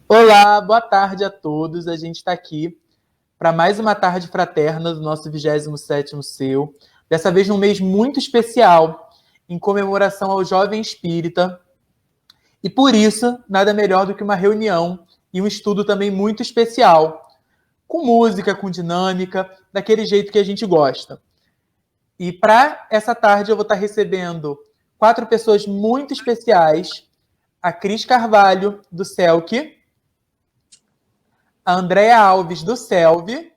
Olá, boa tarde a todos. A gente está aqui para mais uma tarde fraterna do nosso 27º CEU. Dessa vez num mês muito especial, em comemoração ao Jovem Espírita. E por isso, nada melhor do que uma reunião e um estudo também muito especial, com música, com dinâmica, daquele jeito que a gente gosta. E para essa tarde eu vou estar recebendo 4 pessoas muito especiais: a Cris Carvalho, do CELC, a Andréa Alves, do CELV,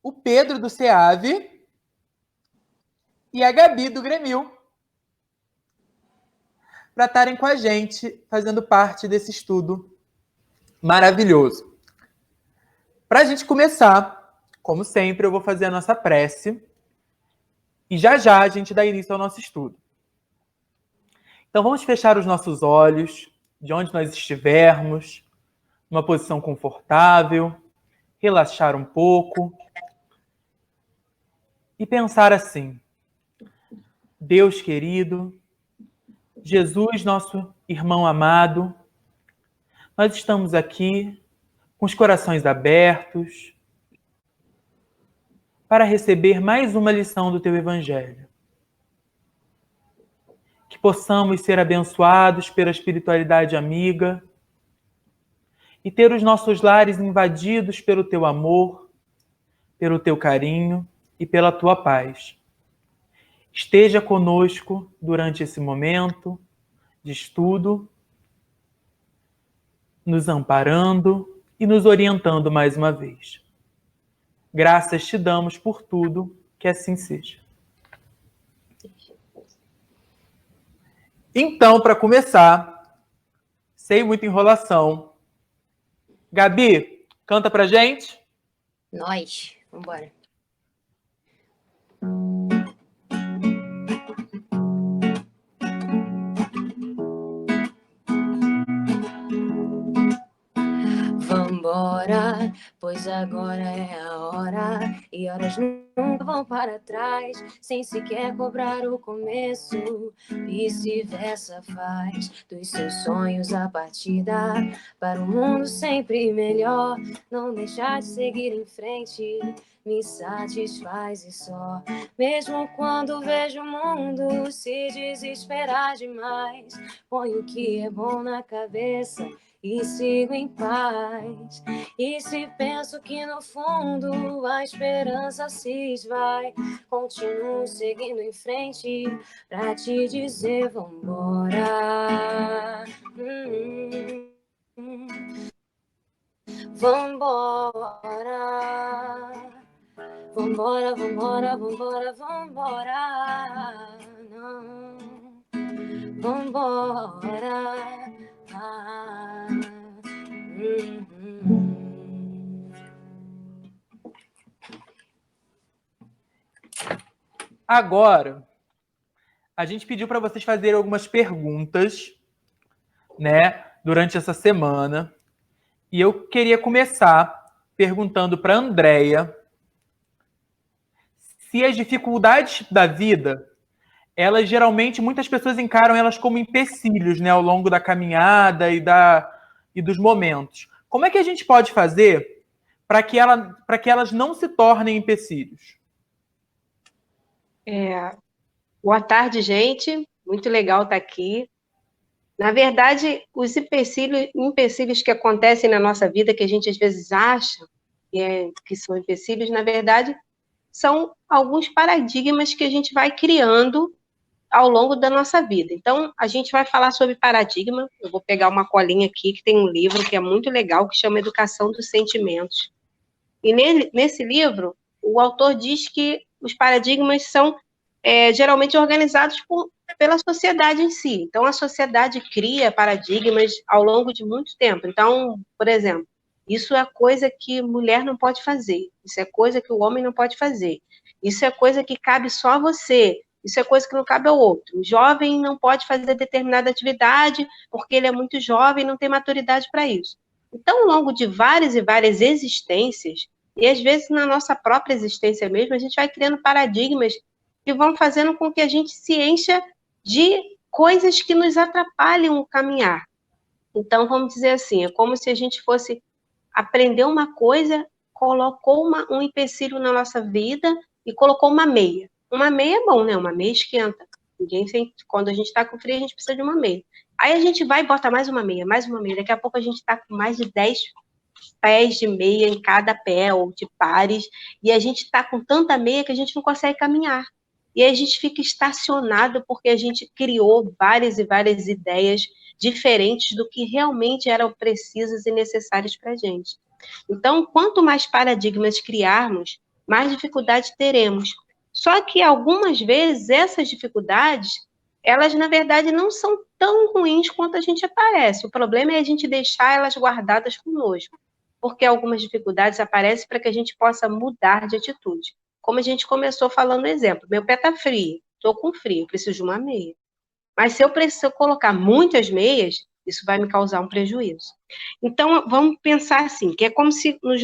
o Pedro, do CEAV, e a Gabi, do Grêmio, para estarem com a gente, fazendo parte desse estudo maravilhoso. Para a gente começar, como sempre, eu vou fazer a nossa prece, e já já a gente dá início ao nosso estudo. Então vamos fechar os nossos olhos, de onde nós estivermos, numa posição confortável, relaxar um pouco e pensar assim: Deus querido, Jesus, nosso irmão amado, nós estamos aqui com os corações abertos para receber mais uma lição do Teu Evangelho. Que possamos ser abençoados pela espiritualidade amiga e ter os nossos lares invadidos pelo Teu amor, pelo Teu carinho e pela Tua paz. Esteja conosco durante esse momento de estudo, nos amparando e nos orientando mais uma vez. Graças te damos por tudo, que assim seja. Então, para começar, sem muita enrolação, Gabi, canta pra gente? Nós, vambora. Vambora, pois agora é a hora, e horas nunca vão para trás, sem sequer cobrar o começo. Vice-versa faz dos seus sonhos a partida para um mundo sempre melhor. Não deixar de seguir em frente me satisfaz e só. Mesmo quando vejo o mundo se desesperar demais, ponho o que é bom na cabeça e sigo em paz. E se penso que no fundo a esperança se esvai, continuo seguindo em frente pra te dizer vambora. Vambora. Vambora, vambora, vambora, vambora. Não. Vambora. Agora, a gente pediu para vocês fazerem algumas perguntas, né, durante essa semana. E eu queria começar perguntando para a Andréa se as dificuldades da vida, elas geralmente, muitas pessoas encaram elas como empecilhos, né, ao longo da caminhada e dos momentos. Como é que a gente pode fazer para que elas não se tornem empecilhos? Boa tarde, gente. Muito legal estar aqui. Na verdade, os empecilhos que acontecem na nossa vida, que a gente às vezes acha que são empecilhos, na verdade, são alguns paradigmas que a gente vai criando ao longo da nossa vida. Então, a gente vai falar sobre paradigma. Eu vou pegar uma colinha aqui, que tem um livro que é muito legal, que chama Educação dos Sentimentos. E nesse livro, o autor diz que os paradigmas são geralmente organizados pela sociedade em si. Então, a sociedade cria paradigmas ao longo de muito tempo. Então, por exemplo, isso é coisa que mulher não pode fazer, isso é coisa que o homem não pode fazer, isso é coisa que cabe só a você, isso é coisa que não cabe ao outro. O jovem não pode fazer determinada atividade porque ele é muito jovem e não tem maturidade para isso. Então, ao longo de várias e várias existências, e às vezes na nossa própria existência mesmo, a gente vai criando paradigmas que vão fazendo com que a gente se encha de coisas que nos atrapalham o caminhar. Então, vamos dizer assim, é como se a gente fosse aprender uma coisa, colocou um empecilho na nossa vida e colocou uma meia. Uma meia é bom, né? Uma meia esquenta. Quando a gente está com frio, a gente precisa de uma meia. Aí a gente vai e bota mais uma meia, mais uma meia. Daqui a pouco a gente está com mais de 10 pés de meia em cada pé, ou de pares, e a gente está com tanta meia que a gente não consegue caminhar. E aí a gente fica estacionado porque a gente criou várias e várias ideias diferentes do que realmente eram precisas e necessárias para a gente. Então, quanto mais paradigmas criarmos, mais dificuldade teremos. Só que algumas vezes essas dificuldades, elas na verdade não são tão ruins quanto a gente parece. O problema é a gente deixar elas guardadas conosco, porque algumas dificuldades aparecem para que a gente possa mudar de atitude. Como a gente começou falando no exemplo, meu pé está frio, estou com frio, preciso de uma meia. Mas se eu preciso colocar muitas meias, isso vai me causar um prejuízo. Então, vamos pensar assim, que é como se nos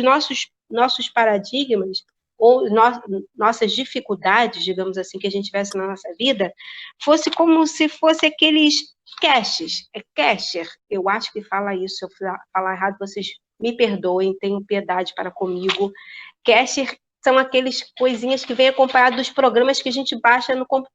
nossos paradigmas, ou nossas dificuldades, digamos assim, que a gente tivesse na nossa vida, fosse como se fosse aqueles caches, casher, eu acho que fala isso, se eu falar errado, vocês me perdoem, tenham piedade para comigo. Casher são aqueles coisinhas que vêm acompanhados dos programas que a gente baixa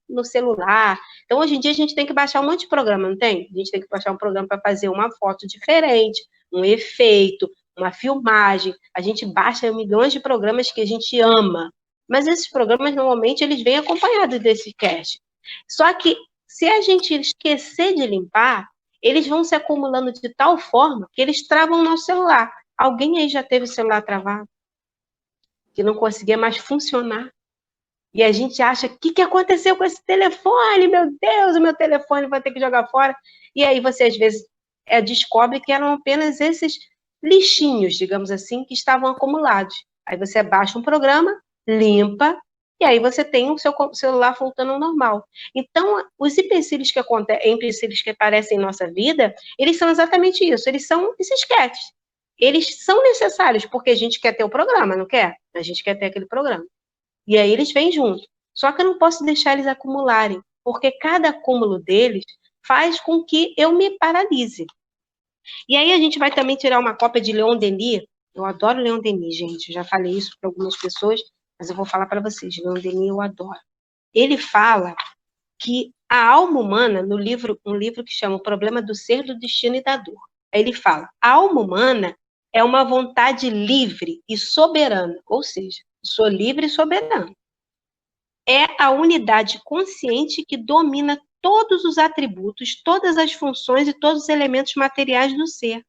no celular. Então, hoje em dia, a gente tem que baixar um monte de programa, não tem? A gente tem que baixar um programa para fazer uma foto diferente, um efeito, uma filmagem. A gente baixa milhões de programas que a gente ama. Mas esses programas, normalmente, eles vêm acompanhados desse cache. Só que, se a gente esquecer de limpar, eles vão se acumulando de tal forma que eles travam o nosso celular. Alguém aí já teve o celular travado? Que não conseguia mais funcionar. E a gente acha, o que aconteceu com esse telefone? Meu Deus, o meu telefone vai ter que jogar fora. E aí você, às vezes, descobre que eram apenas esses lixinhos, digamos assim, que estavam acumulados. Aí você baixa um programa, limpa, e aí você tem o seu celular voltando ao normal. Então, os empecilhos que aparecem em nossa vida, eles são exatamente isso, eles são esses sketches. Eles são necessários, porque a gente quer ter o programa, não quer? A gente quer ter aquele programa. E aí eles vêm junto. Só que eu não posso deixar eles acumularem, porque cada acúmulo deles faz com que eu me paralise. E aí a gente vai também tirar uma cópia de Leon Denis. Eu adoro Leon Denis, gente. Eu já falei isso para algumas pessoas, mas eu vou falar para vocês. Leon Denis eu adoro. Ele fala que a alma humana, um livro que chama O Problema do Ser, do Destino e da Dor. Aí ele fala, a alma humana é uma vontade livre e soberana, ou seja, sou livre e soberano. É a unidade consciente que domina todos os atributos, todas as funções e todos os elementos materiais do ser.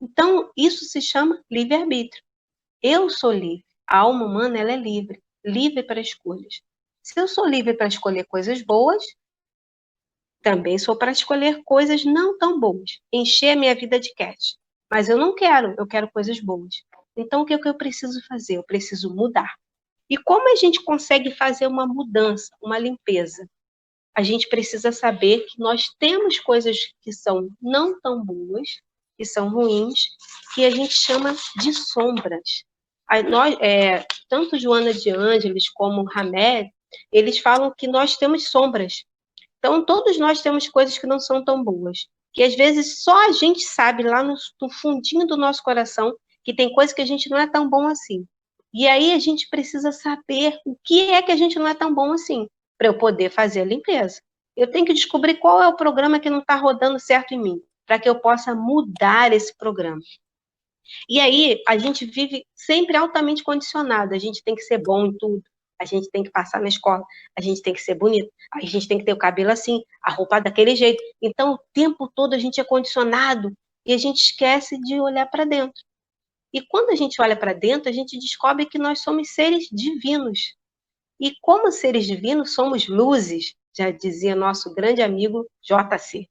Então, isso se chama livre-arbítrio. Eu sou livre. A alma humana, ela é livre. Livre para escolhas. Se eu sou livre para escolher coisas boas, também sou para escolher coisas não tão boas. Encher a minha vida de cash. Mas eu quero coisas boas. Então, o que eu preciso fazer? Eu preciso mudar. E como a gente consegue fazer uma mudança, uma limpeza? A gente precisa saber que nós temos coisas que são não tão boas, que são ruins, que a gente chama de sombras. Tanto Joana de Ângeles como Hamed, eles falam que nós temos sombras. Então, todos nós temos coisas que não são tão boas, que às vezes só a gente sabe lá no fundinho do nosso coração que tem coisa que a gente não é tão bom assim. E aí a gente precisa saber o que é que a gente não é tão bom assim, para eu poder fazer a limpeza. Eu tenho que descobrir qual é o programa que não está rodando certo em mim, para que eu possa mudar esse programa. E aí a gente vive sempre altamente condicionado, a gente tem que ser bom em tudo, a gente tem que passar na escola, a gente tem que ser bonito, a gente tem que ter o cabelo assim, a roupa daquele jeito. Então, o tempo todo a gente é condicionado e a gente esquece de olhar para dentro. E quando a gente olha para dentro, a gente descobre que nós somos seres divinos. E como seres divinos, somos luzes, já dizia nosso grande amigo JC.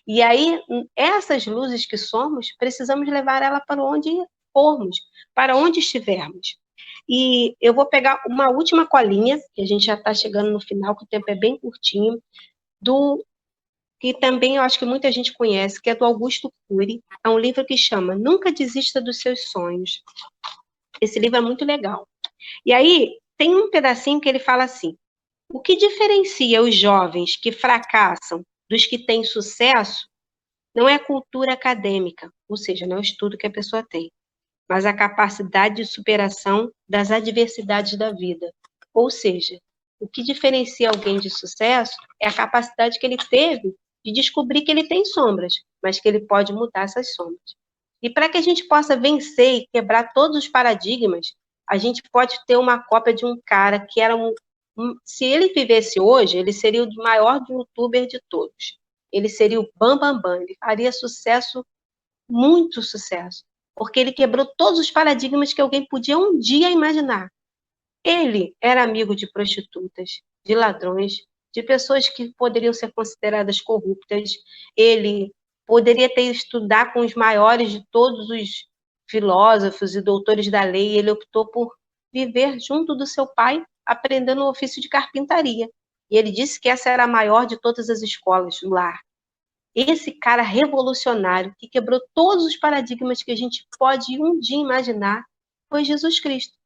E aí, essas luzes que somos, precisamos levar ela para onde formos, para onde estivermos. E eu vou pegar uma última colinha, que a gente já está chegando no final, que o tempo é bem curtinho, que também eu acho que muita gente conhece, que é do Augusto Cury. É um livro que chama Nunca Desista dos Seus Sonhos. Esse livro é muito legal. E aí, tem um pedacinho que ele fala assim, o que diferencia os jovens que fracassam dos que têm sucesso não é a cultura acadêmica, ou seja, não é o estudo que a pessoa tem, mas a capacidade de superação das adversidades da vida. Ou seja, o que diferencia alguém de sucesso é a capacidade que ele teve de descobrir que ele tem sombras, mas que ele pode mudar essas sombras. E para que a gente possa vencer e quebrar todos os paradigmas, a gente pode ter uma cópia de um cara que era se ele vivesse hoje, ele seria o maior youtuber de todos. Ele seria o Bam Bam Bam, ele faria sucesso, muito sucesso, porque ele quebrou todos os paradigmas que alguém podia um dia imaginar. Ele era amigo de prostitutas, de ladrões, de pessoas que poderiam ser consideradas corruptas. Ele poderia ter estudado com os maiores de todos os filósofos e doutores da lei. Ele optou por viver junto do seu pai, aprendendo o ofício de carpintaria. E ele disse que essa era a maior de todas as escolas do lar. Esse cara revolucionário, que quebrou todos os paradigmas que a gente pode um dia imaginar, foi Jesus Cristo.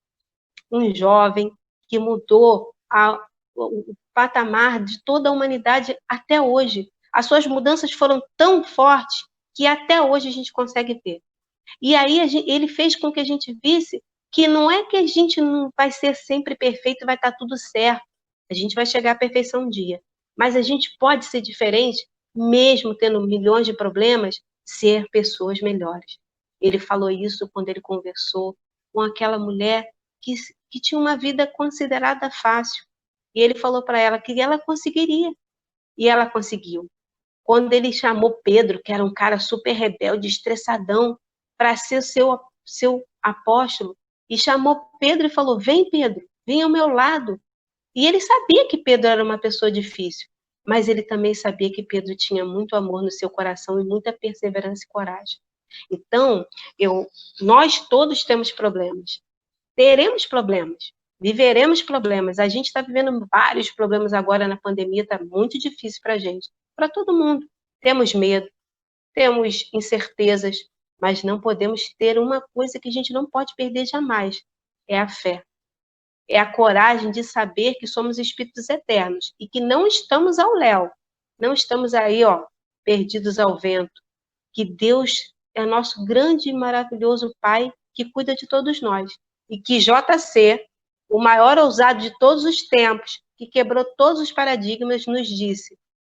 Um jovem que mudou o patamar de toda a humanidade até hoje. As suas mudanças foram tão fortes que até hoje a gente consegue ver. E aí ele fez com que a gente visse que não é que a gente não vai ser sempre perfeito e vai estar tudo certo. A gente vai chegar à perfeição um dia. Mas a gente pode ser diferente, mesmo tendo milhões de problemas, ser pessoas melhores. Ele falou isso quando ele conversou com aquela mulher que tinha uma vida considerada fácil. E ele falou para ela que ela conseguiria. E ela conseguiu. Quando ele chamou Pedro, que era um cara super rebelde, estressadão, para ser seu apóstolo, e chamou Pedro e falou: vem, Pedro, vem ao meu lado. E ele sabia que Pedro era uma pessoa difícil, mas ele também sabia que Pedro tinha muito amor no seu coração e muita perseverança e coragem. Então, nós todos temos problemas. Teremos problemas, viveremos problemas. A gente está vivendo vários problemas agora na pandemia, está muito difícil para a gente, para todo mundo. Temos medo, temos incertezas, mas não podemos ter uma coisa que a gente não pode perder jamais, é a fé. É a coragem de saber que somos espíritos eternos e que não estamos ao léu, não estamos aí, perdidos ao vento, que Deus é nosso grande e maravilhoso Pai que cuida de todos nós. E que JC, o maior ousado de todos os tempos, que quebrou todos os paradigmas, nos disse: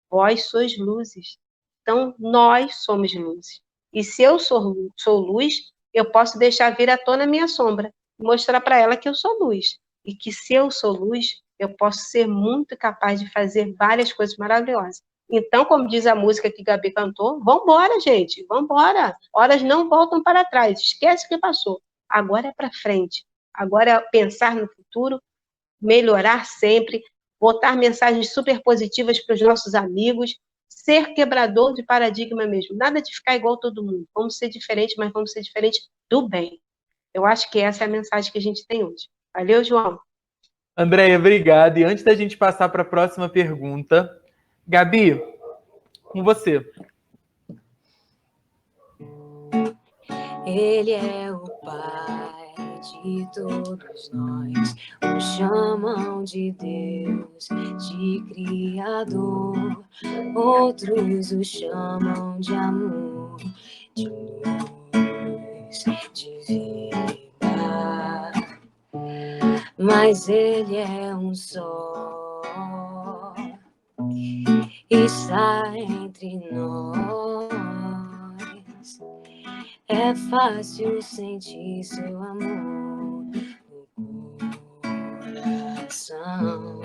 vós sois luzes. Então, nós somos luzes. E se eu sou luz, eu posso deixar vir à tona a minha sombra, e mostrar para ela que eu sou luz. E que se eu sou luz, eu posso ser muito capaz de fazer várias coisas maravilhosas. Então, como diz a música que Gabi cantou, vambora, gente, vambora. Horas não voltam para trás, esquece o que passou. Agora é para frente. Agora é pensar no futuro, melhorar sempre, botar mensagens super positivas para os nossos amigos, ser quebrador de paradigma mesmo. Nada de ficar igual todo mundo. Vamos ser diferentes, mas vamos ser diferentes do bem. Eu acho que essa é a mensagem que a gente tem hoje. Valeu, João. Andréia, obrigado. E antes da gente passar para a próxima pergunta, Gabi, com você. Ele é o Pai de todos nós, o chamam de Deus, de Criador. Outros o chamam de amor, de luz, de vida. Mas ele é um só, está entre nós. É fácil sentir seu amor no coração.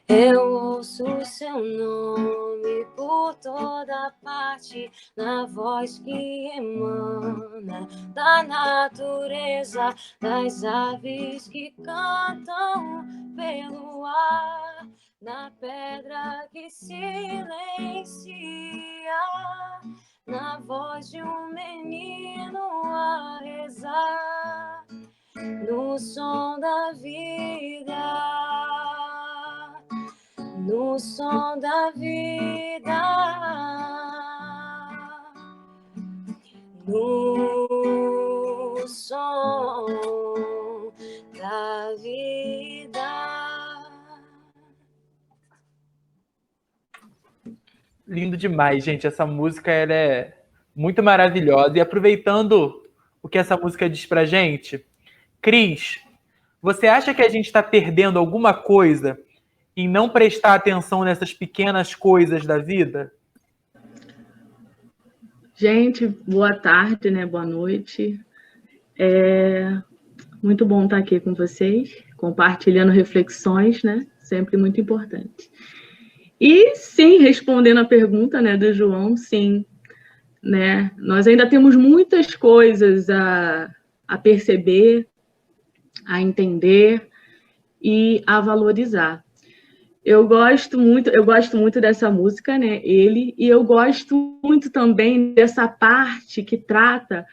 Eu ouço seu nome por toda parte, na voz que emana da natureza, das aves que cantam pelo ar, na pedra que silencia, na voz de um menino a rezar, no som da vida. No som da vida, no som da vida. Lindo demais, gente. Essa música ela é muito maravilhosa. E aproveitando o que essa música diz pra gente, Cris, você acha que a gente está perdendo alguma coisa em não prestar atenção nessas pequenas coisas da vida? Gente, boa tarde, né? Boa noite. Muito bom estar aqui com vocês, compartilhando reflexões, né? Sempre muito importante. E sim, respondendo a pergunta, né, do João, sim, né? Nós ainda temos muitas coisas a perceber, a entender e a valorizar. Eu gosto muito dessa música, né? E eu gosto muito também dessa parte que trata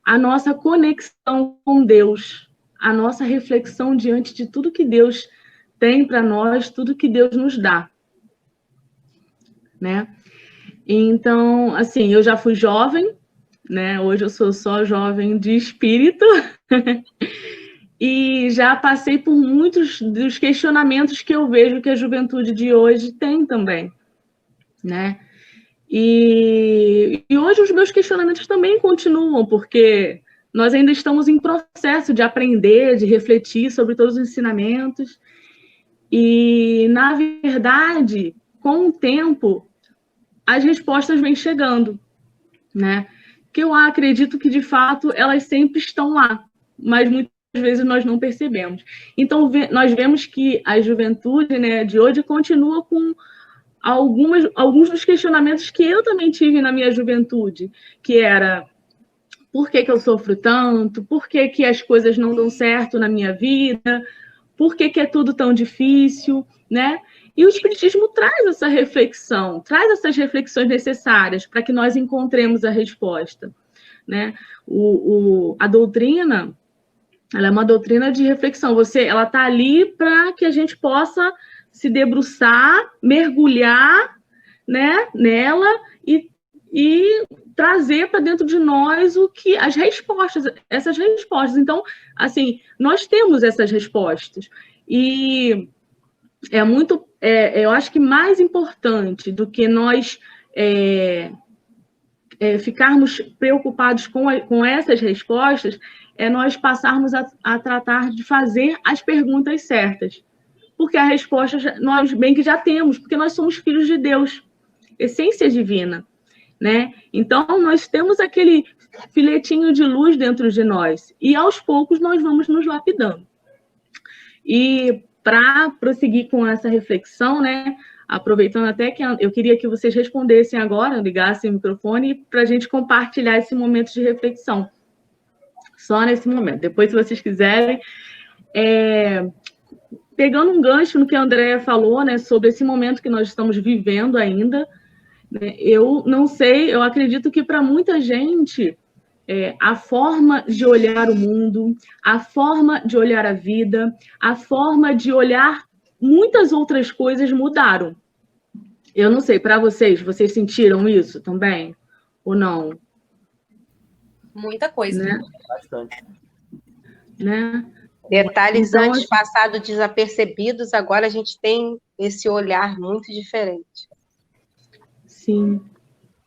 a nossa conexão com Deus, a nossa reflexão diante de tudo que Deus tem para nós, tudo que Deus nos dá, né? Então, assim, eu já fui jovem, né? Hoje eu sou só jovem de espírito. E já passei por muitos dos questionamentos que eu vejo que a juventude de hoje tem também, né? E hoje os meus questionamentos também continuam, porque nós ainda estamos em processo de aprender, de refletir sobre todos os ensinamentos. E, na verdade, com o tempo, as respostas vêm chegando, né? Que eu acredito que, de fato, elas sempre estão lá, mas muitas vezes nós não percebemos. Então, nós vemos que a juventude, né, de hoje continua com alguns dos questionamentos que eu também tive na minha juventude, que era: por que eu sofro tanto? Por que as coisas não dão certo na minha vida? Por que é tudo tão difícil, né? E o Espiritismo traz essa reflexão, traz essas reflexões necessárias para que nós encontremos a resposta, né? A doutrina, ela é uma doutrina de reflexão. Ela está ali para que a gente possa se debruçar, mergulhar, né, nela e trazer para dentro de nós essas respostas. Então, assim, nós temos essas respostas. E eu acho que mais importante do que nós ficarmos preocupados com essas respostas é nós passarmos a tratar de fazer as perguntas certas. Porque a resposta nós bem que já temos, porque nós somos filhos de Deus, essência divina, né? Então, nós temos aquele filetinho de luz dentro de nós, e aos poucos nós vamos nos lapidando. E para prosseguir com essa reflexão, né, aproveitando até que eu queria que vocês respondessem agora, ligassem o microfone, para a gente compartilhar esse momento de reflexão. Só nesse momento. Depois, se vocês quiserem, pegando um gancho no que a Andréa falou, né, sobre esse momento que nós estamos vivendo ainda, né, eu não sei, eu acredito que para muita gente a forma de olhar o mundo, a forma de olhar a vida, a forma de olhar muitas outras coisas mudaram. Eu não sei, para vocês sentiram isso também? Ou não? Muita coisa. Né? Bastante. Né? Detalhes então, antes passados desapercebidos, agora a gente tem esse olhar muito diferente. Sim.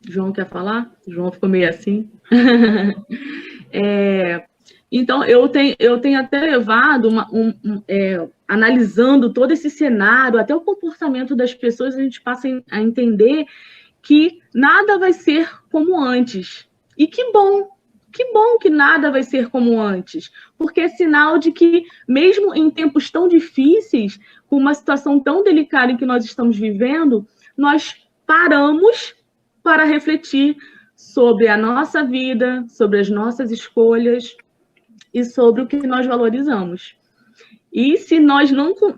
João quer falar? João ficou meio assim. Então, eu tenho até levado, analisando todo esse cenário, até o comportamento das pessoas, a gente passa a entender que nada vai ser como antes. E que bom que nada vai ser como antes, porque é sinal de que, mesmo em tempos tão difíceis, com uma situação tão delicada em que nós estamos vivendo, nós paramos para refletir sobre a nossa vida, sobre as nossas escolhas e sobre o que nós valorizamos. E se nós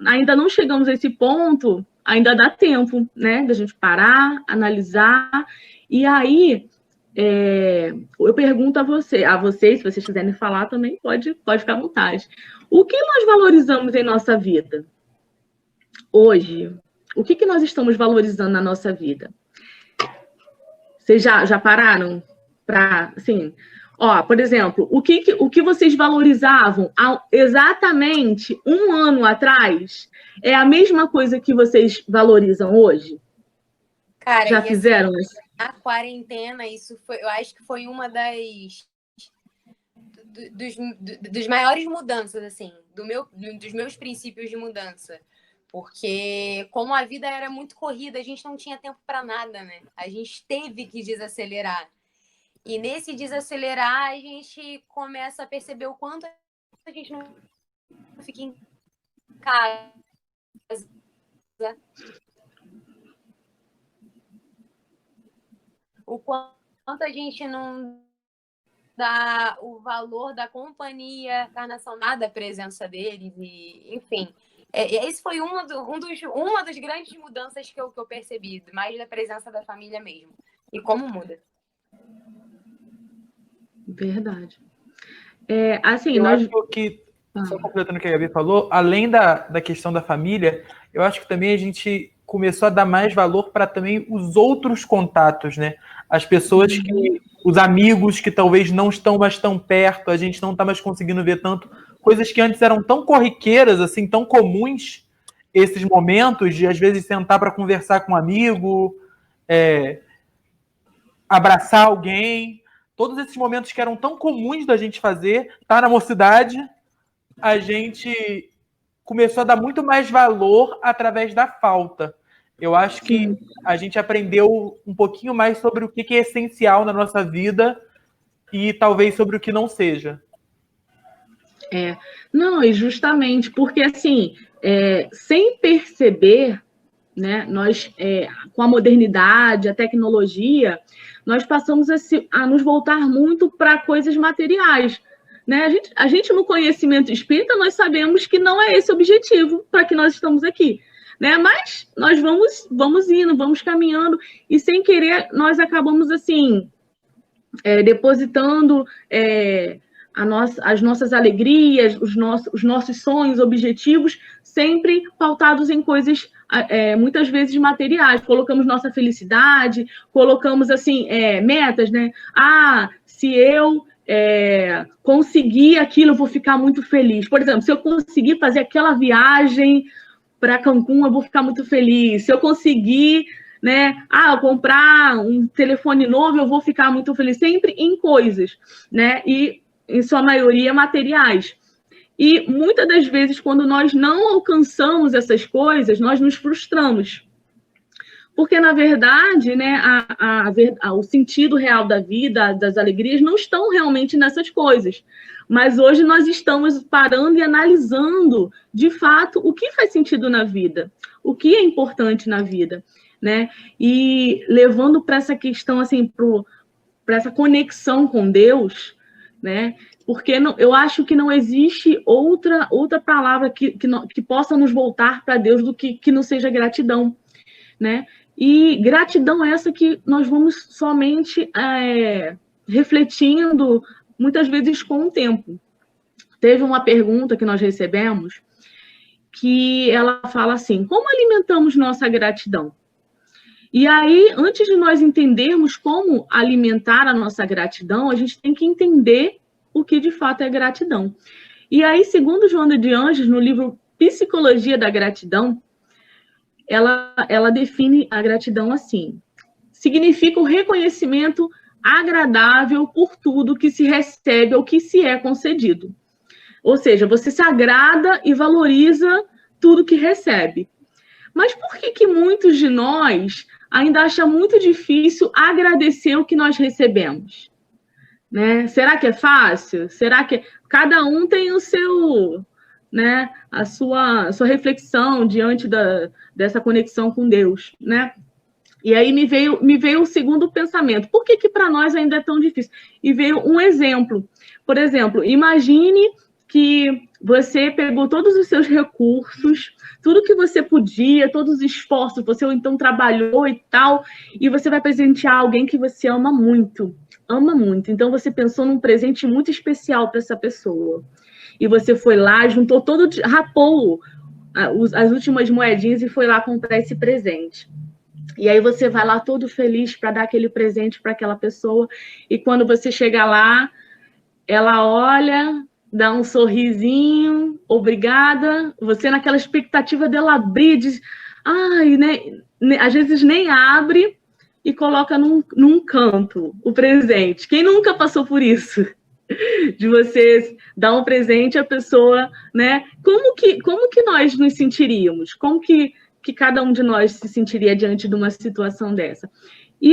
ainda não chegamos a esse ponto, ainda dá tempo, né, da gente parar, analisar. E aí, eu pergunto a vocês, se vocês quiserem falar também, pode ficar à vontade. O que nós valorizamos em nossa vida hoje? O que nós estamos valorizando na nossa vida? Vocês já pararam para, assim, por exemplo, o que vocês valorizavam há exatamente um ano atrás é a mesma coisa que vocês valorizam hoje? Cara, Já e fizeram assim, isso? a quarentena, isso foi, eu acho que foi uma dos maiores mudanças, assim, dos meus princípios de mudança. Porque como a vida era muito corrida, a gente não tinha tempo para nada, né? A gente teve que desacelerar. E nesse desacelerar, a gente começa a perceber o quanto a gente não fica em casa. O quanto a gente não dá o valor da companhia, encarnação, da presença deles, e, enfim. Esse foi uma das grandes mudanças que eu percebi, mais da presença da família mesmo. E como muda. Verdade. Assim, Eu nós... acho que, só completando o que a Gabi falou, além da questão da família, eu acho que também a gente começou a dar mais valor para também os outros contatos, né? As pessoas os amigos que talvez não estão mais tão perto, a gente não está mais conseguindo ver tanto, coisas que antes eram tão corriqueiras, assim, tão comuns, esses momentos de, às vezes, sentar para conversar com um amigo, abraçar alguém, todos esses momentos que eram tão comuns da gente fazer, tá na mocidade, a gente começou a dar muito mais valor através da falta. Eu acho que a gente aprendeu um pouquinho mais sobre o que é essencial na nossa vida e talvez sobre o que não seja. Não, e justamente porque, assim, sem perceber, né, nós, com a modernidade, a tecnologia, nós passamos a nos voltar muito para coisas materiais. Né? A gente, no conhecimento espírita, nós sabemos que não é esse o objetivo para que nós estamos aqui. Né? Mas nós vamos indo, vamos caminhando, e sem querer, nós acabamos assim, depositando as nossas alegrias, os nossos sonhos, objetivos, sempre pautados em coisas muitas vezes materiais. Colocamos nossa felicidade, colocamos assim metas, né? Se eu conseguir aquilo, eu vou ficar muito feliz. Por exemplo, se eu conseguir fazer aquela viagem para Cancún, eu vou ficar muito feliz. Se eu conseguir, né, comprar um telefone novo, eu vou ficar muito feliz. Sempre em coisas, né? E em sua maioria materiais. E muitas das vezes, quando nós não alcançamos essas coisas, nós nos frustramos. Porque, na verdade, né, o sentido real da vida, das alegrias, não estão realmente nessas coisas. Mas hoje nós estamos parando e analisando, de fato, o que faz sentido na vida, o que é importante na vida, né? E levando para essa questão, assim, para essa conexão com Deus, né? Porque eu acho que não existe outra palavra que possa nos voltar para Deus do que não seja gratidão, né? E gratidão é essa que nós vamos somente refletindo, muitas vezes com o tempo. Teve uma pergunta que nós recebemos, que ela fala assim: como alimentamos nossa gratidão? E aí, antes de nós entendermos como alimentar a nossa gratidão, a gente tem que entender o que de fato é gratidão. E aí, segundo Joana de Anjos, no livro Psicologia da Gratidão, ela define a gratidão assim: significa o reconhecimento agradável por tudo que se recebe ou que se é concedido. Ou seja, você se agrada e valoriza tudo que recebe. Mas por que muitos de nós ainda acham muito difícil agradecer o que nós recebemos? Né? Será que é fácil? Será que cada um tem o seu, né, a sua reflexão diante dessa conexão com Deus, né? E aí me veio o segundo pensamento: por que para nós ainda é tão difícil? E veio um exemplo. Por exemplo, imagine que você pegou todos os seus recursos, tudo que você podia, todos os esforços, você então trabalhou e tal, e você vai presentear alguém que você ama muito. Ama muito. Então, você pensou num presente muito especial para essa pessoa. E você foi lá, juntou rapou as últimas moedinhas e foi lá comprar esse presente. E aí você vai lá todo feliz para dar aquele presente para aquela pessoa. E quando você chega lá, ela olha, dá um sorrisinho, obrigada. Você naquela expectativa dela abrir, diz, né? Às vezes nem abre, e coloca num canto o presente. Quem nunca passou por isso? De você dar um presente à pessoa, né? Como que nós nos sentiríamos? Como que cada um de nós se sentiria diante de uma situação dessa?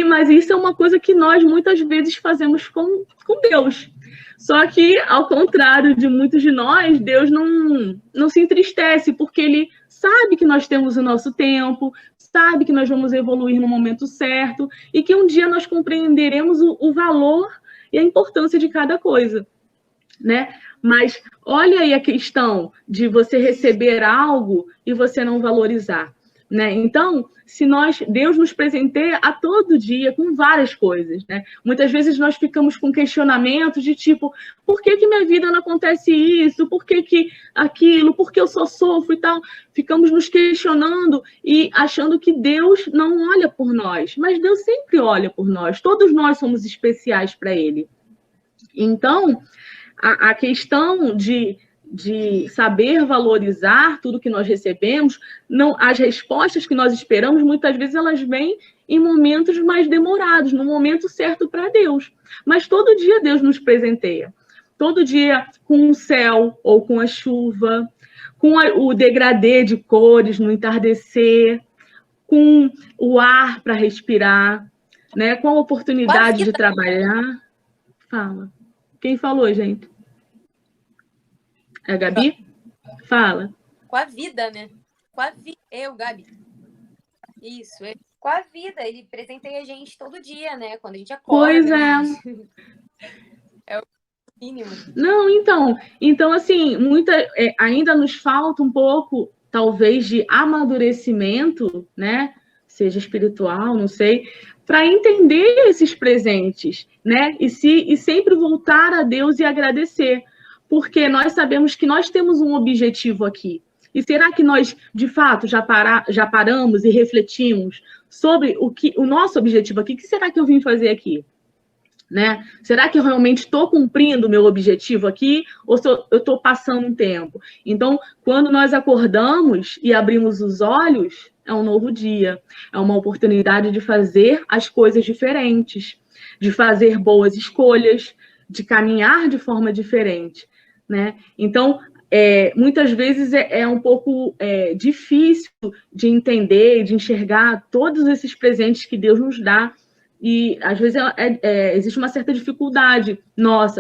Mas isso é uma coisa que nós muitas vezes fazemos com Deus. Só que, ao contrário de muitos de nós, Deus não se entristece, porque Ele sabe que nós temos o nosso tempo, sabe que nós vamos evoluir no momento certo, e que um dia nós compreenderemos o valor e a importância de cada coisa, né? Mas olha aí a questão de você receber algo e você não valorizar, né? Então, se Deus nos presenteia a todo dia com várias coisas, né? Muitas vezes nós ficamos com questionamentos de tipo, por que minha vida não acontece isso? Por que aquilo? Por que eu só sofro e tal? Ficamos nos questionando e achando que Deus não olha por nós, mas Deus sempre olha por nós. Todos nós somos especiais para Ele. Então, a questão de saber valorizar tudo que nós recebemos, as respostas que nós esperamos, muitas vezes elas vêm em momentos mais demorados, no momento certo para Deus. Mas todo dia Deus nos presenteia. Todo dia com o céu ou com a chuva, com o degradê de cores no entardecer, com o ar para respirar, né? Com a oportunidade de trabalhar. Fala. Quem falou, gente? É a Gabi? Fala. Com a vida, né? Com a vida. Gabi. Isso. Com a vida. Ele presenteia a gente todo dia, né? Quando a gente acorda. Pois é. É o mínimo. Não, então assim, ainda nos falta um pouco, talvez, de amadurecimento, né? Seja espiritual, não sei, para entender esses presentes, né? E sempre voltar a Deus e agradecer, porque nós sabemos que nós temos um objetivo aqui. E será que nós, de fato, já paramos e refletimos sobre o nosso objetivo aqui? O que será que eu vim fazer aqui? Né? Será que eu realmente estou cumprindo o meu objetivo aqui ou eu estou passando um tempo? Então, quando nós acordamos e abrimos os olhos, é um novo dia, é uma oportunidade de fazer as coisas diferentes, de fazer boas escolhas, de caminhar de forma diferente, né? Então, muitas vezes é um pouco difícil de entender, de enxergar todos esses presentes que Deus nos dá. E, às vezes, existe uma certa dificuldade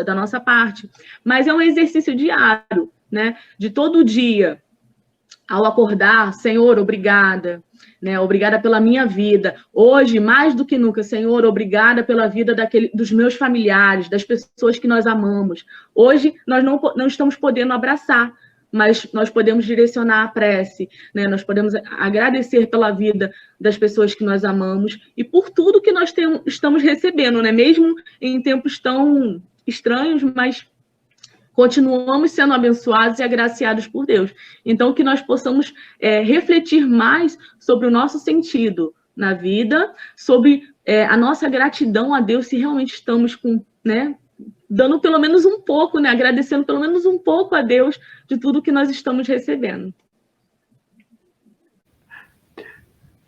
da nossa parte, mas é um exercício diário, né? De todo dia, ao acordar, Senhor, obrigada, né? Obrigada pela minha vida. Hoje, mais do que nunca, Senhor, obrigada pela vida dos meus familiares, das pessoas que nós amamos. Hoje, nós não estamos podendo abraçar, mas nós podemos direcionar a prece, né? Nós podemos agradecer pela vida das pessoas que nós amamos e por tudo que nós estamos recebendo, né? Mesmo em tempos tão estranhos, mas continuamos sendo abençoados e agraciados por Deus. Então, que nós possamos refletir mais sobre o nosso sentido na vida, sobre a nossa gratidão a Deus, se realmente estamos dando pelo menos um pouco, né? Agradecendo pelo menos um pouco a Deus de tudo que nós estamos recebendo.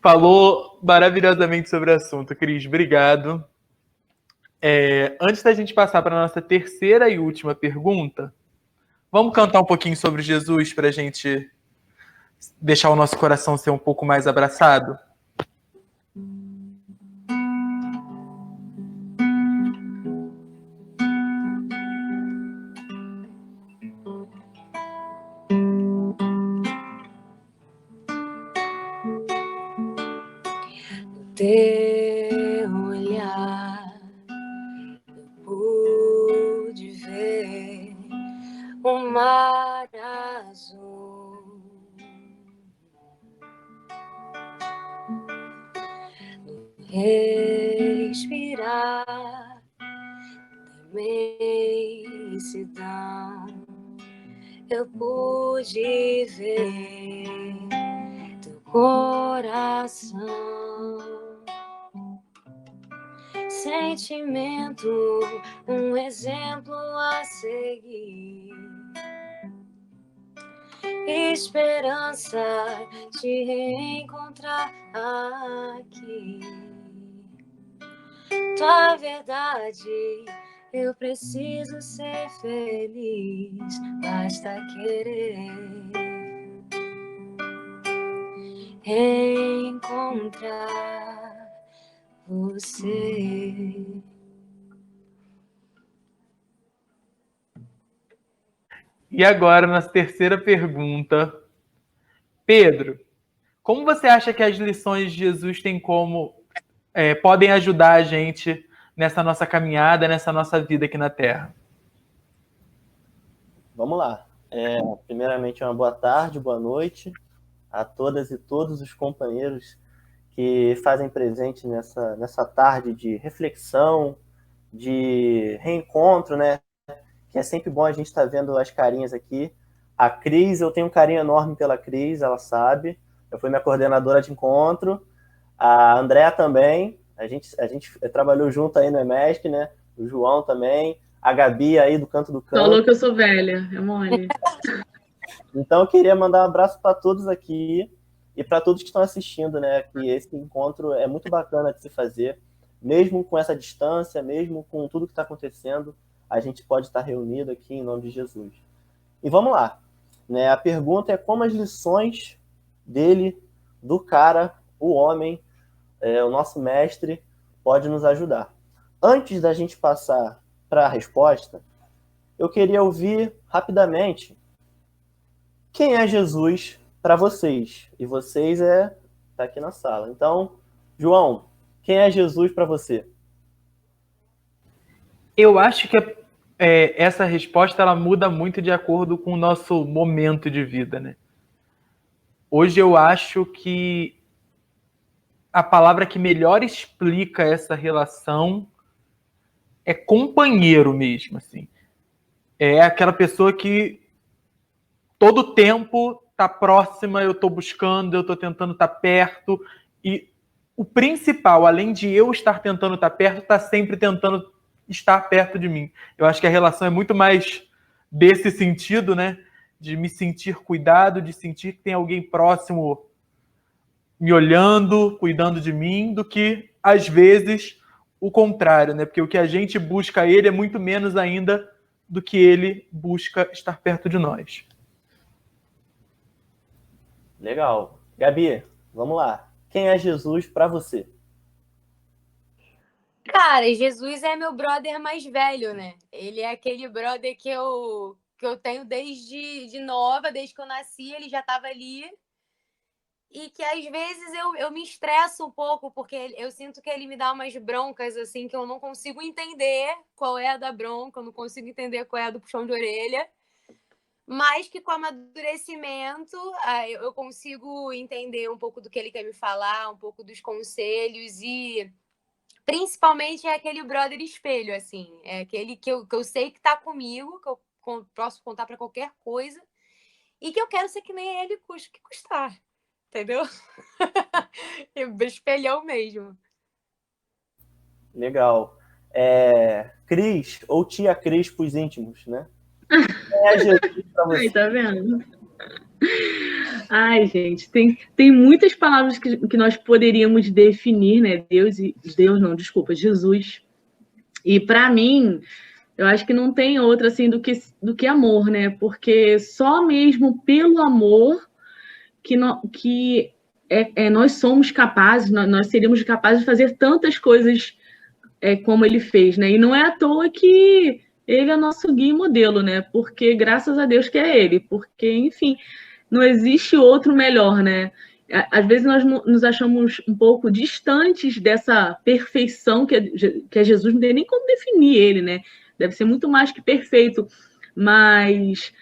Falou maravilhosamente sobre o assunto, Cris. Obrigado. Antes da gente passar para a nossa terceira e última pergunta, vamos cantar um pouquinho sobre Jesus para a gente deixar o nosso coração ser um pouco mais abraçado? Teu olhar eu pude ver o mar azul, respirar da imensidão eu pude ver teu coração. Sentimento, um exemplo a seguir. Esperança te reencontrar aqui. tua verdade. Eu preciso ser feliz, basta querer encontrar você. E agora, nossa terceira pergunta. Pedro, como você acha que as lições de Jesus podem ajudar a gente nessa nossa caminhada, nessa nossa vida aqui na Terra? Vamos lá. Primeiramente, uma boa tarde, boa noite a todas e todos os companheiros que fazem presente nessa tarde de reflexão, de reencontro, né? Que é sempre bom a gente estar vendo as carinhas aqui. A Cris, eu tenho um carinho enorme pela Cris, ela sabe. Eu fui minha coordenadora de encontro. A Andréa também. A gente trabalhou junto aí no EMESC, né? O João também. A Gabi aí do Canto do Canto. Falou que eu sou velha, é mole. Então eu queria mandar um abraço para todos aqui e para todos que estão assistindo, né? Que esse encontro é muito bacana de se fazer. Mesmo com essa distância, mesmo com tudo que está acontecendo, a gente pode estar reunido aqui em nome de Jesus. E vamos lá. Né? A pergunta é como as lições dele, do cara, o homem, o nosso mestre, pode nos ajudar. Antes da gente passar para a resposta, eu queria ouvir rapidamente quem é Jesus para vocês. E vocês tá aqui na sala. Então, João, quem é Jesus para você? Eu acho que essa resposta ela muda muito de acordo com o nosso momento de vida, né? Hoje eu acho que a palavra que melhor explica essa relação é companheiro mesmo, assim. É aquela pessoa que todo tempo está próxima, eu estou buscando, eu estou tentando estar perto, e o principal, além de eu estar tentando estar perto, está sempre tentando estar perto de mim. Eu acho que a relação é muito mais desse sentido, né? De me sentir cuidado, de sentir que tem alguém próximo me olhando, cuidando de mim, do que, às vezes, o contrário, né? Porque o que a gente busca ele é muito menos ainda do que ele busca estar perto de nós. Legal. Gabi, vamos lá. Quem é Jesus para você? Cara, Jesus é meu brother mais velho, né? Ele é aquele brother que eu tenho desde nova, desde que eu nasci, ele já estava ali. E que às vezes eu me estresso um pouco, porque eu sinto que ele me dá umas broncas, assim, que eu não consigo entender qual é a da bronca, eu não consigo entender qual é a do puxão de orelha. Mas que com amadurecimento eu consigo entender um pouco do que ele quer me falar, um pouco dos conselhos e principalmente é aquele brother espelho, assim. É aquele que eu sei que tá comigo, que eu posso contar para qualquer coisa e que eu quero ser que nem ele, custe o que custar. Entendeu? Espelhão mesmo. Legal. Cris, ou tia Cris pros íntimos, né? Quem é Jesus para você? Ai, tá vendo? Ai, gente, tem muitas palavras que nós poderíamos definir, né? Jesus. E para mim, eu acho que não tem outra assim do que amor, né? Porque só mesmo pelo amor que nós somos capazes, nós seríamos capazes de fazer tantas coisas como ele fez, né? E não é à toa que ele é nosso guia e modelo, né? Porque graças a Deus que é ele, porque, enfim, não existe outro melhor, né? Às vezes nós nos achamos um pouco distantes dessa perfeição que é Jesus, não tem nem como definir ele, né? Deve ser muito mais que perfeito, mas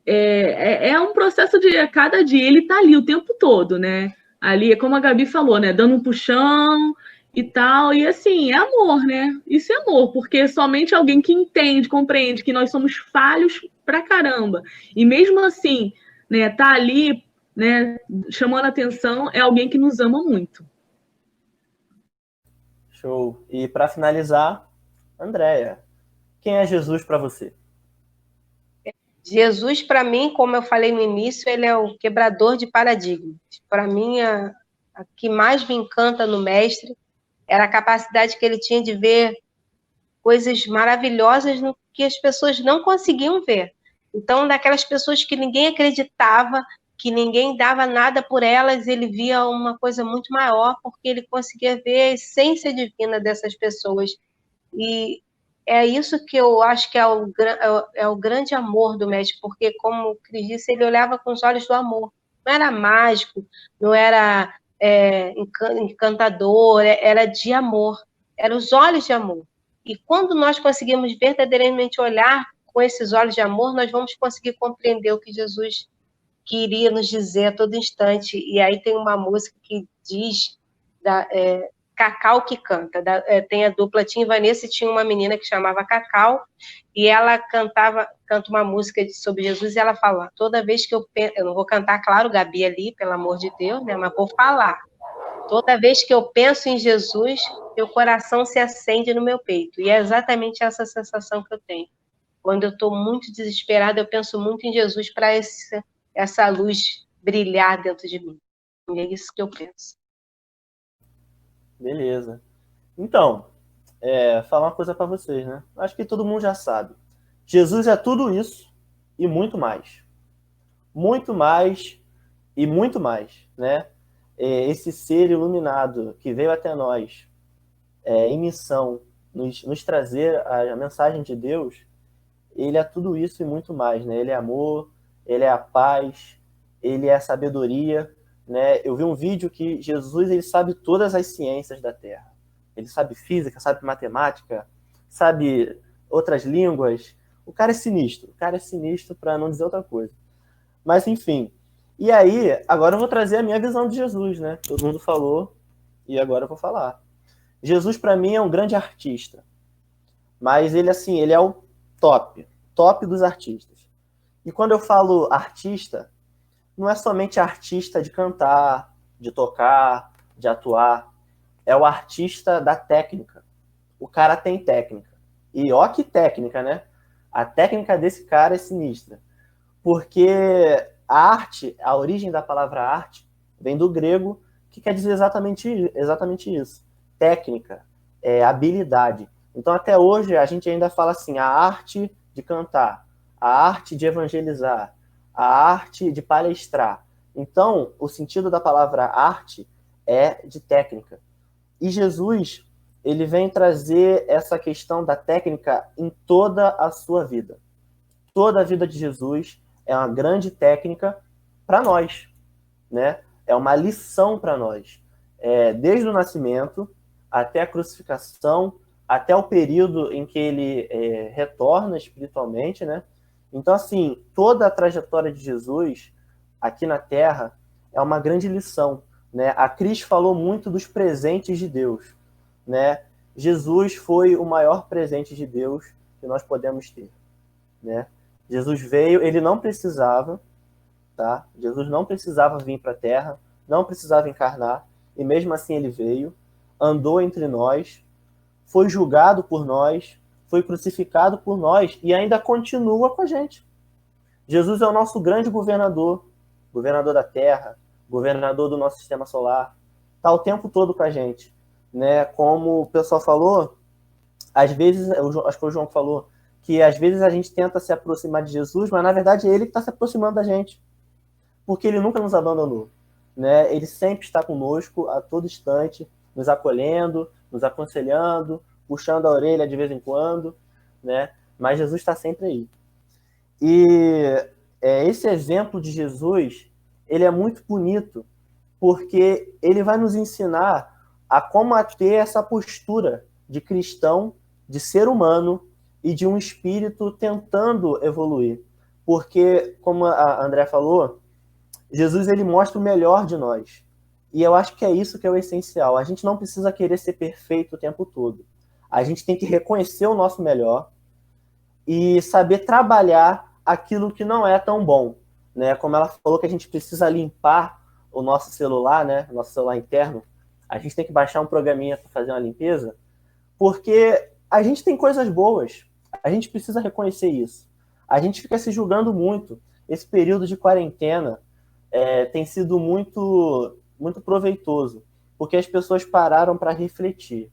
é um processo de a cada dia ele tá ali o tempo todo, né? Ali é como a Gabi falou, né? Dando um puxão e tal, e assim, é amor, né? Isso é amor, porque somente alguém que entende, compreende que nós somos falhos pra caramba, e mesmo assim, né, tá ali, né, chamando atenção, é alguém que nos ama muito. Show. E para finalizar, Andréia, quem é Jesus para você? Jesus, para mim, como eu falei no início, ele é o quebrador de paradigmas. Para mim, a que mais me encanta no mestre era a capacidade que ele tinha de ver coisas maravilhosas no que as pessoas não conseguiam ver. Então, daquelas pessoas que ninguém acreditava, que ninguém dava nada por elas, ele via uma coisa muito maior, porque ele conseguia ver a essência divina dessas pessoas. E é isso que eu acho que é o grande amor do mestre, porque, como o Cris disse, ele olhava com os olhos do amor. Não era mágico, não era encantador, era de amor. Eram os olhos de amor. E quando nós conseguimos verdadeiramente olhar com esses olhos de amor, nós vamos conseguir compreender o que Jesus queria nos dizer a todo instante. E aí tem uma música que diz Cacau que canta. Tem a dupla Tim e Vanessa, e tinha uma menina que chamava Cacau, e ela canta uma música sobre Jesus, e ela fala, toda vez que eu penso, eu não vou cantar, claro, Gabi ali, pelo amor de Deus, né, mas vou falar. Toda vez que eu penso em Jesus, meu coração se acende no meu peito. E é exatamente essa sensação que eu tenho. Quando eu estou muito desesperada, eu penso muito em Jesus para essa luz brilhar dentro de mim. E é isso que eu penso. Beleza. Então, falar uma coisa para vocês, né? Acho que todo mundo já sabe. Jesus é tudo isso e muito mais. Muito mais e muito mais, né? Esse ser iluminado que veio até nós em missão, nos trazer a mensagem de Deus, ele é tudo isso e muito mais, né? Ele é amor, ele é a paz, ele é a sabedoria, né? Eu vi um vídeo que Jesus ele sabe todas as ciências da Terra. Ele sabe física, sabe matemática, sabe outras línguas. O cara é sinistro para não dizer outra coisa. Mas enfim. E aí, agora eu vou trazer a minha visão de Jesus, né? Todo mundo falou e agora eu vou falar. Jesus para mim é um grande artista. Mas ele assim, ele é o top dos artistas. E quando eu falo artista, não é somente artista de cantar, de tocar, de atuar. É o artista da técnica. O cara tem técnica. E ó que técnica, né? A técnica desse cara é sinistra. Porque a arte, a origem da palavra arte, vem do grego, que quer dizer exatamente isso. Técnica, habilidade. Então até hoje a gente ainda fala assim, a arte de cantar, a arte de evangelizar, a arte de palestrar. Então, o sentido da palavra arte é de técnica. E Jesus, ele vem trazer essa questão da técnica em toda a sua vida. Toda a vida de Jesus é uma grande técnica para nós, né? É uma lição para nós. Desde o nascimento até a crucificação, até o período em que ele retorna espiritualmente, né? Então, assim, toda a trajetória de Jesus aqui na Terra é uma grande lição, né? A Cris falou muito dos presentes de Deus, né? Jesus foi o maior presente de Deus que nós podemos ter, né? Jesus veio, ele não precisava, tá? Jesus não precisava vir para a Terra, não precisava encarnar, e mesmo assim ele veio, andou entre nós, foi julgado por nós, foi crucificado por nós e ainda continua com a gente. Jesus é o nosso grande governador da Terra, governador do nosso sistema solar, está o tempo todo com a gente, né? Como o pessoal falou, às vezes, acho que o João falou, que às vezes a gente tenta se aproximar de Jesus, mas na verdade é ele que está se aproximando da gente, porque ele nunca nos abandonou, né? Ele sempre está conosco a todo instante, nos acolhendo, nos aconselhando, puxando a orelha de vez em quando, né? Mas Jesus está sempre aí. E esse exemplo de Jesus, ele é muito bonito, porque ele vai nos ensinar a como ter essa postura de cristão, de ser humano e de um espírito tentando evoluir. Porque, como a André falou, Jesus ele mostra o melhor de nós. E eu acho que é isso que é o essencial. A gente não precisa querer ser perfeito o tempo todo. A gente tem que reconhecer o nosso melhor e saber trabalhar aquilo que não é tão bom, né? Como ela falou que a gente precisa limpar o nosso celular, né? O nosso celular interno. A gente tem que baixar um programinha para fazer uma limpeza, porque a gente tem coisas boas. A gente precisa reconhecer isso. A gente fica se julgando muito. Esse período de quarentena tem sido muito, muito proveitoso. Porque as pessoas pararam para refletir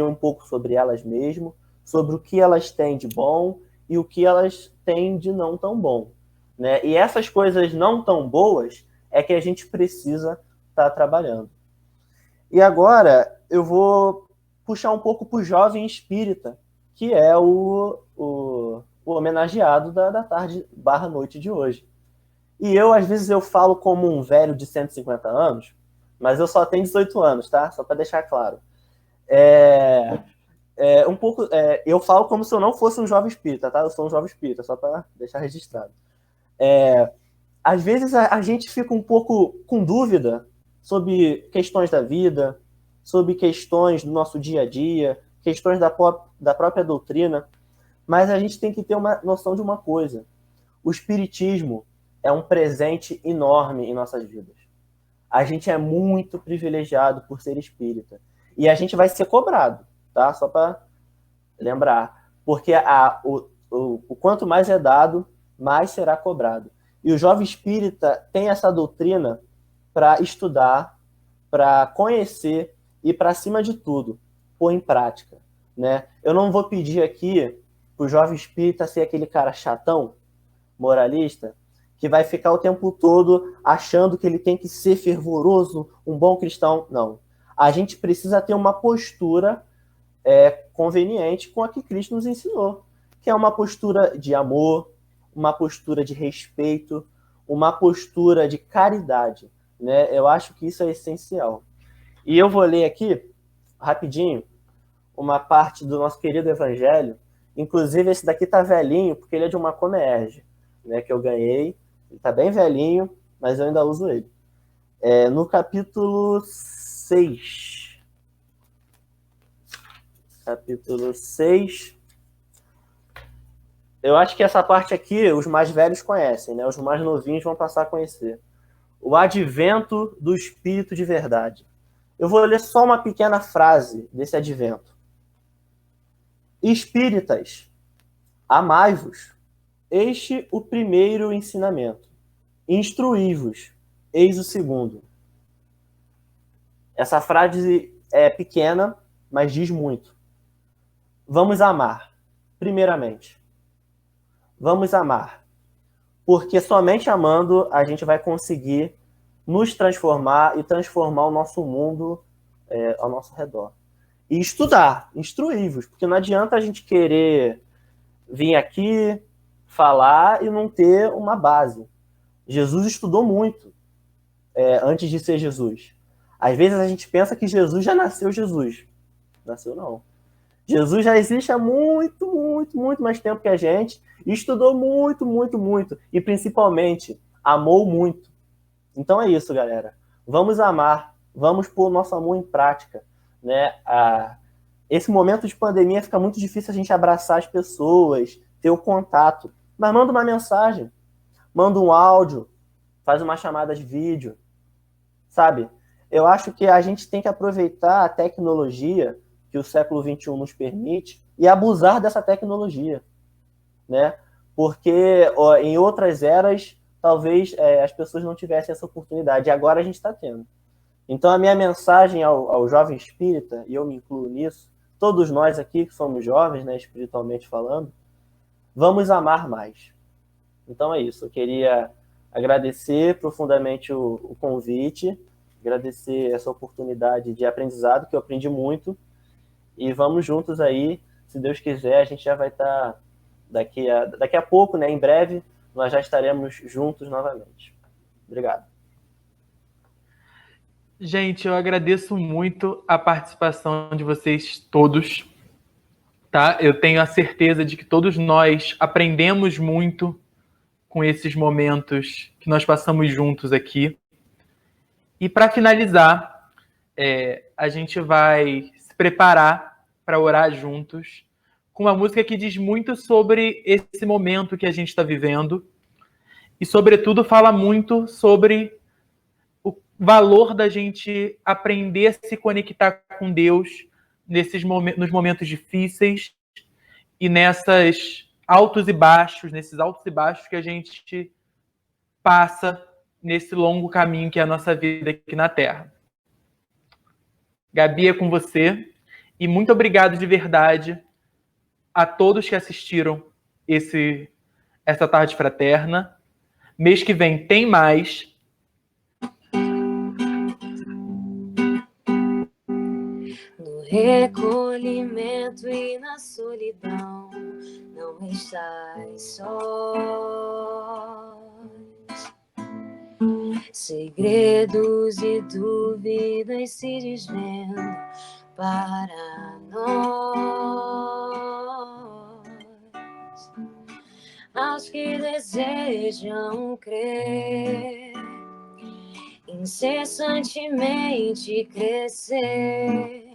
um pouco sobre elas mesmas, sobre o que elas têm de bom e o que elas têm de não tão bom, né? E essas coisas não tão boas é que a gente precisa estar trabalhando. E agora eu vou puxar um pouco para o jovem espírita, que é o homenageado da tarde / noite de hoje. E eu, às vezes, eu falo como um velho de 150 anos, mas eu só tenho 18 anos, tá? Só para deixar claro. Eu falo como se eu não fosse um jovem espírita, tá? Eu sou um jovem espírita, só para deixar registrado. Às vezes a gente fica um pouco com dúvida sobre questões da vida, sobre questões do nosso dia a dia, questões da própria doutrina, mas a gente tem que ter uma noção de uma coisa. O espiritismo é um presente enorme em nossas vidas. A gente é muito privilegiado por ser espírita. E a gente vai ser cobrado, tá? Só para lembrar. Porque o quanto mais é dado, mais será cobrado. E o jovem espírita tem essa doutrina para estudar, para conhecer e, para acima de tudo, pôr em prática, né? Eu não vou pedir aqui para o jovem espírita ser aquele cara chatão, moralista, que vai ficar o tempo todo achando que ele tem que ser fervoroso, um bom cristão. Não. A gente precisa ter uma postura conveniente com a que Cristo nos ensinou, que é uma postura de amor, uma postura de respeito, uma postura de caridade, né? Eu acho que isso é essencial. E eu vou ler aqui, rapidinho, uma parte do nosso querido Evangelho. Inclusive, esse daqui tá velhinho, porque ele é de uma Comerge, né, que eu ganhei. Ele tá bem velhinho, mas eu ainda uso ele. No capítulo 6. Capítulo 6. Eu acho que essa parte aqui os mais velhos conhecem, né? Os mais novinhos vão passar a conhecer. O advento do Espírito de verdade. Eu vou ler só uma pequena frase desse advento. Espíritas, amai-vos. Este o primeiro ensinamento. Instruí-vos. Eis o segundo. Essa frase é pequena, mas diz muito. Vamos amar, primeiramente. Vamos amar. Porque somente amando a gente vai conseguir nos transformar e transformar o nosso mundo ao nosso redor. E estudar, instruí-vos. Porque não adianta a gente querer vir aqui, falar e não ter uma base. Jesus estudou muito antes de ser Jesus. Às vezes a gente pensa que Jesus já nasceu Jesus. Nasceu não. Jesus já existe há muito, muito, muito mais tempo que a gente, e estudou muito, muito, muito, e principalmente amou muito. Então é isso, galera. Vamos amar, vamos pôr nosso amor em prática, né? Esse momento de pandemia fica muito difícil a gente abraçar as pessoas, ter o contato. Mas manda uma mensagem, manda um áudio, faz uma chamada de vídeo, sabe? Eu acho que a gente tem que aproveitar a tecnologia que o século XXI nos permite e abusar dessa tecnologia, né? Porque em outras eras, talvez as pessoas não tivessem essa oportunidade, e agora a gente está tendo. Então, a minha mensagem ao jovem espírita, e eu me incluo nisso, todos nós aqui que somos jovens, né, espiritualmente falando, vamos amar mais. Então é isso, eu queria agradecer profundamente o convite, agradecer essa oportunidade de aprendizado, que eu aprendi muito, e vamos juntos aí, se Deus quiser, a gente já vai estar daqui a pouco, né, em breve, nós já estaremos juntos novamente. Obrigado. Gente, eu agradeço muito a participação de vocês todos, tá? Eu tenho a certeza de que todos nós aprendemos muito com esses momentos que nós passamos juntos aqui. E para finalizar, a gente vai se preparar para orar juntos com uma música que diz muito sobre esse momento que a gente está vivendo e, sobretudo, fala muito sobre o valor da gente aprender a se conectar com Deus nos momentos difíceis e nesses altos e baixos que a gente passa nesse longo caminho que é a nossa vida aqui na Terra. Gabi, é com você. E muito obrigado de verdade a todos que assistiram essa tarde fraterna. Mês que vem tem mais. No recolhimento e na solidão, não estás só. Segredos e dúvidas se desvendam para nós. Aos que desejam crer, incessantemente crescer,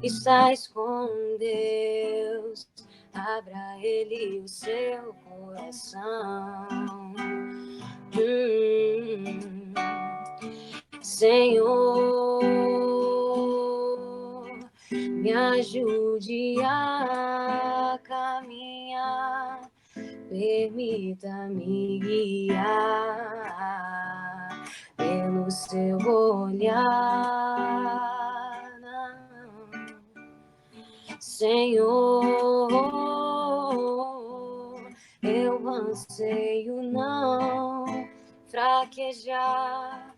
estás com Deus, abra Ele o seu coração. Senhor, me ajude a caminhar, permita-me guiar pelo seu olhar. Senhor, eu anseio não fraquejar,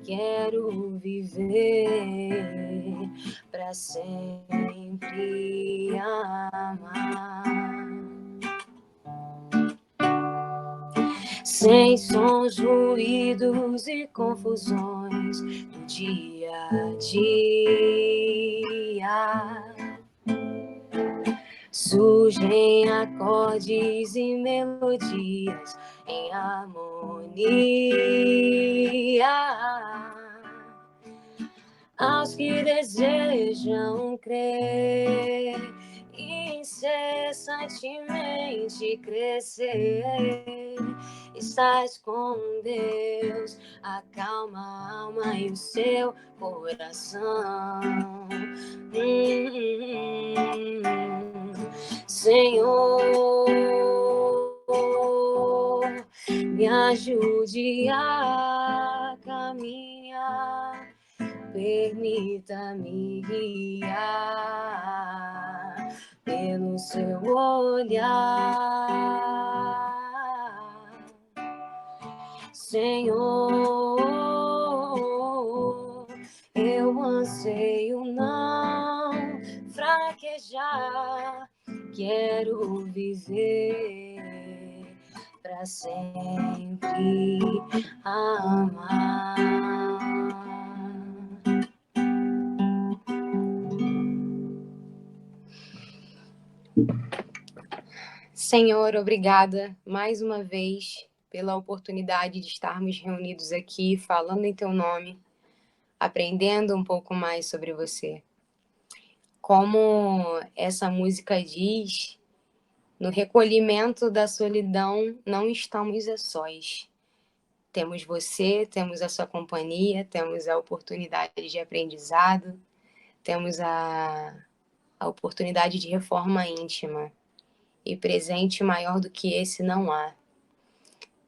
quero viver para sempre amar. Sem sons, ruídos e confusões do dia a dia, surgem acordes e melodias em harmonia. Aos que desejam crer, incessantemente crescer, estás com Deus, acalma a alma e o seu coração. Senhor, me ajude a caminhar, permita-me guiar pelo seu olhar. Senhor, eu anseio não fraquejar, quero viver para sempre amar. Senhor, obrigada mais uma vez pela oportunidade de estarmos reunidos aqui, falando em Teu nome, aprendendo um pouco mais sobre Você. Como essa música diz, no recolhimento da solidão não estamos a sós. Temos Você, temos a Sua companhia, temos a oportunidade de aprendizado, temos a oportunidade de reforma íntima. E presente maior do que esse não há.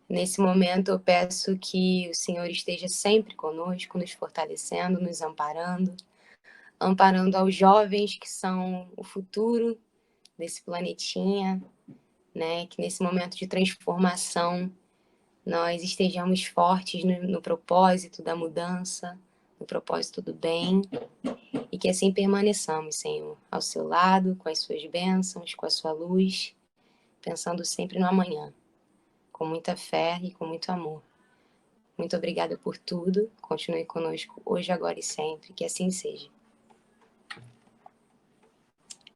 Nesse momento eu peço que o Senhor esteja sempre conosco, nos fortalecendo, nos amparando, amparando aos jovens que são o futuro desse planetinha, né? Que nesse momento de transformação nós estejamos fortes no propósito da mudança, no propósito do bem, e que assim permaneçamos, Senhor, ao seu lado, com as suas bênçãos, com a sua luz, pensando sempre no amanhã, com muita fé e com muito amor. Muito obrigada por tudo, continue conosco hoje, agora e sempre, que assim seja.